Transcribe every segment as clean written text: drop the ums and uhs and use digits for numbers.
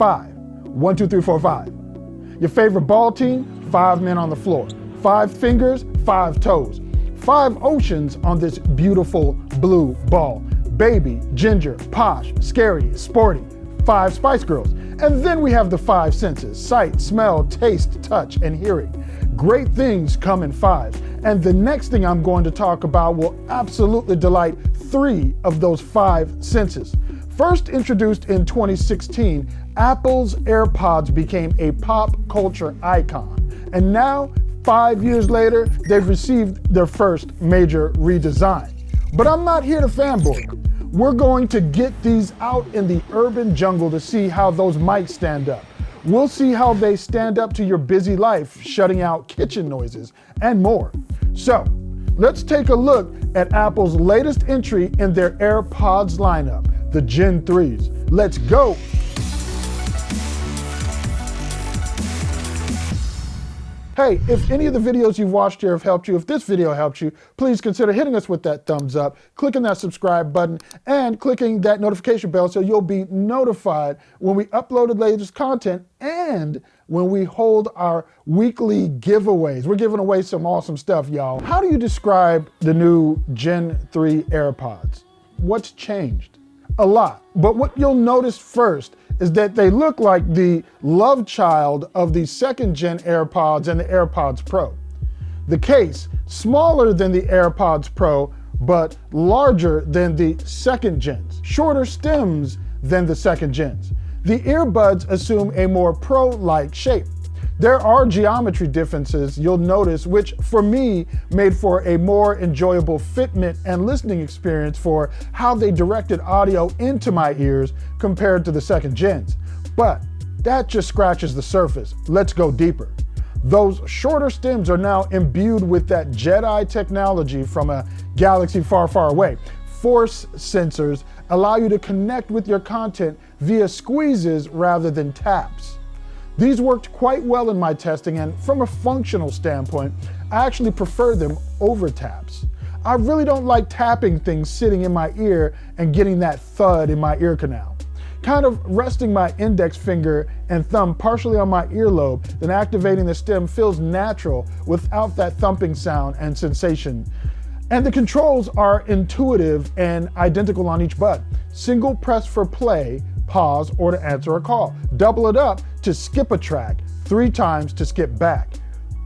5. 1, 2, 3, 4, 5. Your favorite ball team? 5 men on the floor. 5 fingers, 5 toes. 5 oceans on this beautiful blue ball. Baby, ginger, posh, scary, sporty. 5 Spice Girls. And then we have the 5 senses: sight, smell, taste, touch, and hearing. Great things come in 5s. And the next thing I'm going to talk about will absolutely delight 3 of those 5 senses. First introduced in 2016, Apple's AirPods became a pop culture icon. And now, 5 years later, they've received their first major redesign. But I'm not here to fanboy. We're going to get these out in the urban jungle to see how those mics stand up. We'll see how they stand up to your busy life, shutting out kitchen noises, and more. So, let's take a look at Apple's latest entry in their AirPods lineup, the Gen 3s. Let's go! Hey, if any of the videos you've watched here have helped you, if this video helped you, please consider hitting us with that thumbs up, clicking that subscribe button, and clicking that notification bell so you'll be notified when we upload the latest content and when we hold our weekly giveaways. We're giving away some awesome stuff, y'all. How do you describe the new Gen 3 AirPods? What's changed? A lot. But what you'll notice first is that they look like the love child of the 2nd gen AirPods and the AirPods Pro. The case, smaller than the AirPods Pro, but larger than the 2nd gens. Shorter stems than the 2nd gens. The earbuds assume a more Pro-like shape. There are geometry differences you'll notice, which for me made for a more enjoyable fitment and listening experience for how they directed audio into my ears compared to the 2nd gens. But that just scratches the surface. Let's go deeper. Those shorter stems are now imbued with that Jedi technology from a galaxy far, far away. Force sensors allow you to connect with your content via squeezes rather than taps. These worked quite well in my testing, and from a functional standpoint, I actually prefer them over taps. I really don't like tapping things sitting in my ear and getting that thud in my ear canal. Kind of resting my index finger and thumb partially on my earlobe, then activating the stem feels natural without that thumping sound and sensation. And the controls are intuitive and identical on each bud. Single press for play, pause, or to answer a call. Double it up to skip a track, 3 times to skip back.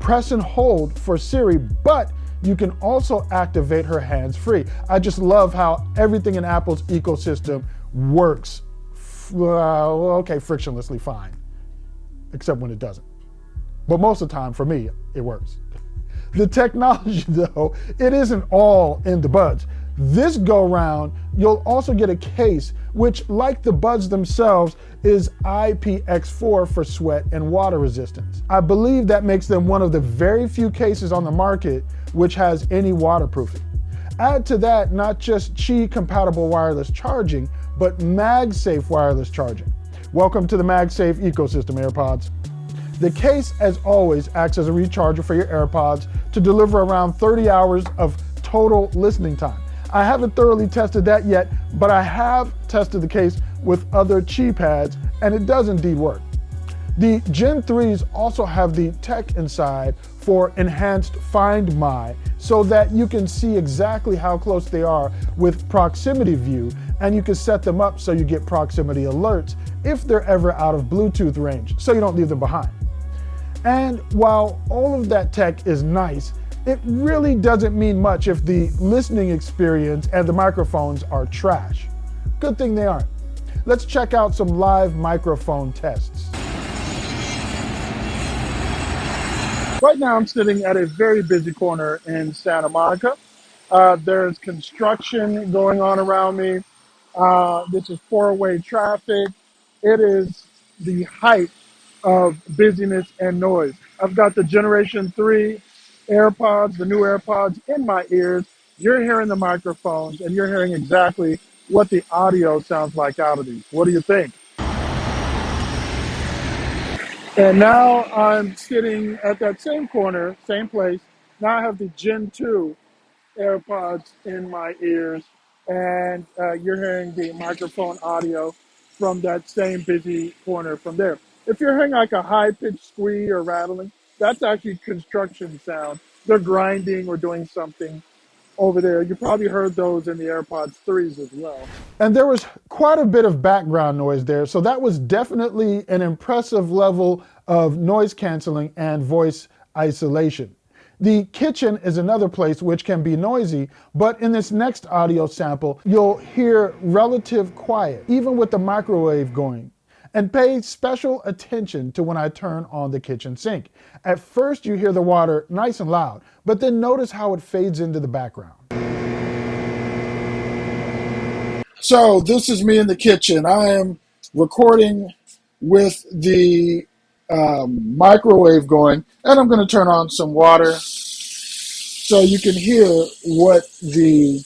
Press and hold for Siri, but you can also activate her hands-free. I just love how everything in Apple's ecosystem works, frictionlessly fine, except when it doesn't. But most of the time, for me, it works. The technology, though, it isn't all in the buds. This go round, you'll also get a case, which, like the buds themselves, is IPX4 for sweat and water resistance. I believe that makes them one of the very few cases on the market which has any waterproofing. Add to that not just Qi compatible wireless charging, but MagSafe wireless charging. Welcome to the MagSafe ecosystem, AirPods. The case, as always, acts as a recharger for your AirPods to deliver around 30 hours of total listening time. I haven't thoroughly tested that yet, but I have tested the case with other Qi pads, and it does indeed work. The Gen 3s also have the tech inside for enhanced Find My, so that you can see exactly how close they are with proximity view, and you can set them up so you get proximity alerts if they're ever out of Bluetooth range, so you don't leave them behind. And while all of that tech is nice, it really doesn't mean much if the listening experience and the microphones are trash. Good thing they aren't. Let's check out some live microphone tests. Right now I'm sitting at a very busy corner in Santa Monica. There's construction going on around me. This is 4-way traffic. It is the height of busyness and noise. I've got the Generation 3 AirPods, the new AirPods in my ears. You're hearing the microphones and you're hearing exactly what the audio sounds like out of these. What do you think? And now I'm sitting at that same corner, same place. Now I have the Gen 2 AirPods in my ears, and you're hearing the microphone audio. from that same busy corner from there. If you're hearing like a high-pitched squeak or rattling, that's actually construction sound. They're grinding or doing something over there. You probably heard those in the AirPods 3s as well. And there was quite a bit of background noise there, so that was definitely an impressive level of noise canceling and voice isolation. The kitchen is another place which can be noisy, but in this next audio sample, you'll hear relative quiet, even with the microwave going. And pay special attention to when I turn on the kitchen sink. At first you hear the water nice and loud, but then notice how it fades into the background. So this is me in the kitchen. I am recording with the microwave going, and I'm going to turn on some water so you can hear what the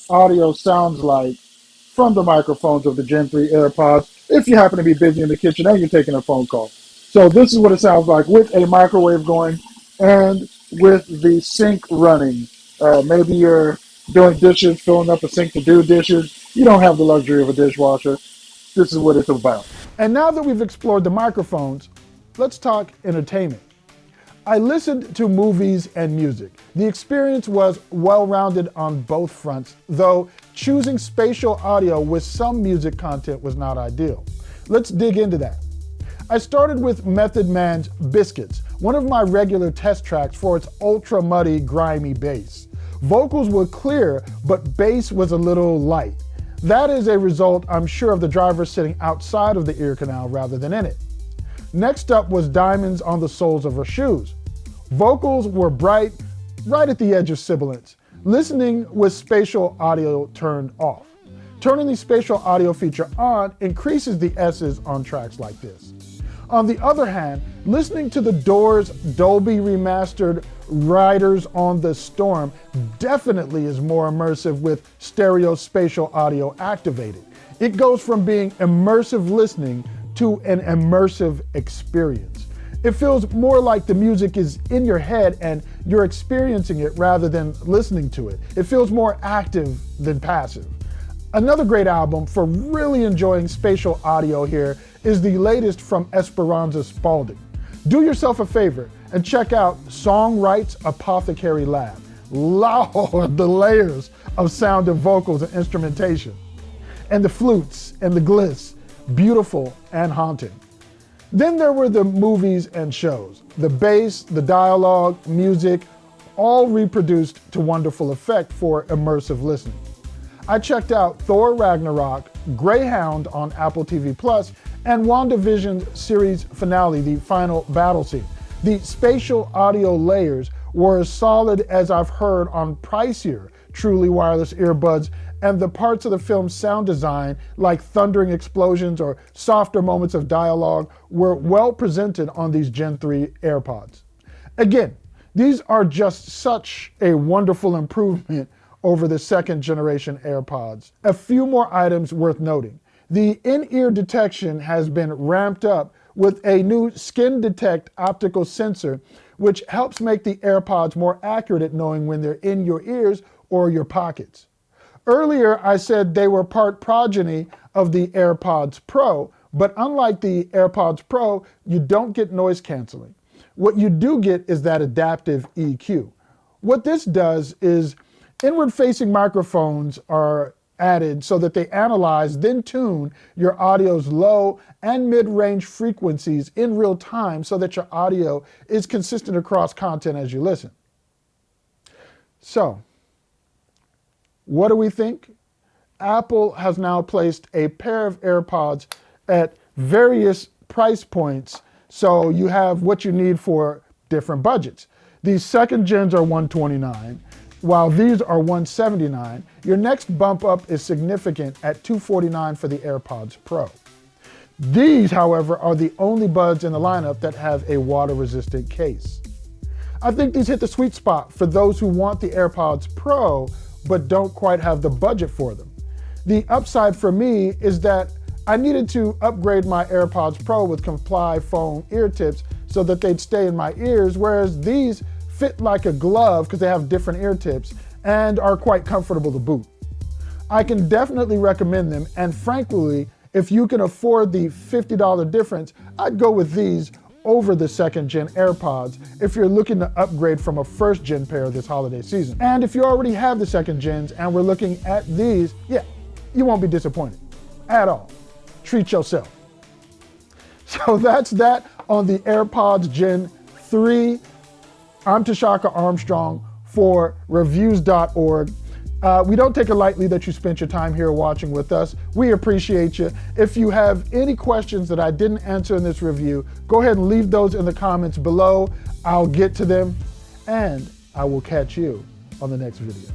audio sounds like from the microphones of the Gen 3 AirPods if you happen to be busy in the kitchen and you're taking a phone call. So this is what it sounds like with a microwave going and with the sink running. Maybe you're doing dishes, filling up a sink to do dishes. You don't have the luxury of a dishwasher. This is what it's about. And now that we've explored the microphones, let's talk entertainment. I listened to movies and music. The experience was well-rounded on both fronts, though choosing spatial audio with some music content was not ideal. Let's dig into that. I started with Method Man's Biscuits, one of my regular test tracks for its ultra-muddy, grimy bass. Vocals were clear, but bass was a little light. That is a result, I'm sure, of the driver sitting outside of the ear canal rather than in it. Next up was Diamonds on the Soles of Her Shoes. Vocals were bright, right at the edge of sibilance. Listening with spatial audio turned off. Turning the spatial audio feature on increases the S's on tracks like this. On the other hand, listening to the Doors' Dolby remastered Riders on the Storm definitely is more immersive with stereo spatial audio activated. It goes from being immersive listening to an immersive experience. It feels more like the music is in your head and you're experiencing it rather than listening to it. It feels more active than passive. Another great album for really enjoying spatial audio here is the latest from Esperanza Spalding. Do yourself a favor and check out Songwright's Apothecary Lab. Lord, the layers of sound and vocals and instrumentation. And the flutes and the gliss, beautiful and haunting. Then there were the movies and shows. The bass, the dialogue, music, all reproduced to wonderful effect for immersive listening. I checked out Thor Ragnarok, Greyhound on Apple TV Plus, and WandaVision's series finale, the final battle scene. The spatial audio layers were as solid as I've heard on pricier, truly wireless earbuds, and the parts of the film's sound design, like thundering explosions or softer moments of dialogue, were well presented on these Gen 3 AirPods. Again, these are just such a wonderful improvement over the second generation AirPods. A few more items worth noting. The in-ear detection has been ramped up with a new skin detect optical sensor, which helps make the AirPods more accurate at knowing when they're in your ears or your pockets. Earlier, I said they were part progeny of the AirPods Pro, but unlike the AirPods Pro, you don't get noise canceling. What you do get is that adaptive EQ. What this does is inward-facing microphones are added so that they analyze, then tune your audio's low and mid-range frequencies in real time so that your audio is consistent across content as you listen. So, what do we think? Apple has now placed a pair of AirPods at various price points, so you have what you need for different budgets. These second gens are $129, while these are $179. Your next bump up is significant at $249 for the AirPods Pro. These, however, are the only buds in the lineup that have a water-resistant case. I think these hit the sweet spot for those who want the AirPods Pro but don't quite have the budget for them. The upside for me is that I needed to upgrade my AirPods Pro with Comply foam ear tips so that they'd stay in my ears, whereas these fit like a glove because they have different ear tips and are quite comfortable to boot. I can definitely recommend them, and frankly, if you can afford the $50 difference, I'd go with these over the second gen AirPods if you're looking to upgrade from a first gen pair this holiday season. And if you already have the second gens and we're looking at these, yeah, you won't be disappointed at all. Treat yourself. So that's that on the AirPods Gen 3. I'm Tshaka Armstrong for reviews.org. We don't take it lightly that you spent your time here watching with us. We appreciate you. If you have any questions that I didn't answer in this review, go ahead and leave those in the comments below. I'll get to them, and I will catch you on the next video.